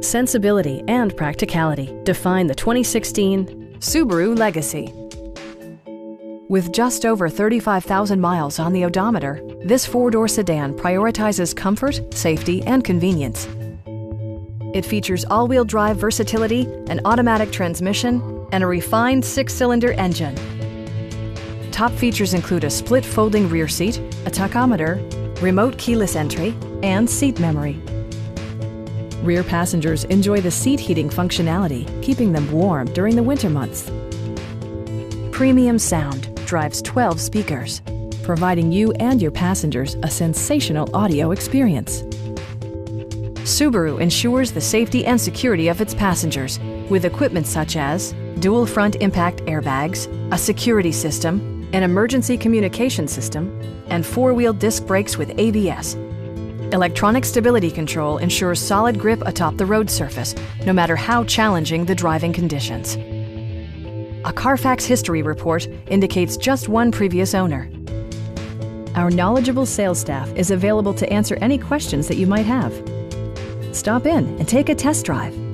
Sensibility and practicality define the 2016 Subaru Legacy. With just over 35,000 miles on the odometer, this four-door sedan prioritizes comfort, safety, and convenience. It features all-wheel drive versatility, an automatic transmission, and a refined six-cylinder engine. Top features include a split folding rear seat, a tachometer, remote keyless entry, and seat memory. Rear passengers enjoy the seat heating functionality, keeping them warm during the winter months. Premium sound drives 12 speakers, providing you and your passengers a sensational audio experience. Subaru ensures the safety and security of its passengers with equipment such as dual front impact airbags, a security system, an emergency communication system, and four-wheel disc brakes with ABS. Electronic stability control ensures solid grip atop the road surface, no matter how challenging the driving conditions. A Carfax history report indicates just one previous owner. Our knowledgeable sales staff is available to answer any questions that you might have. Stop in and take a test drive.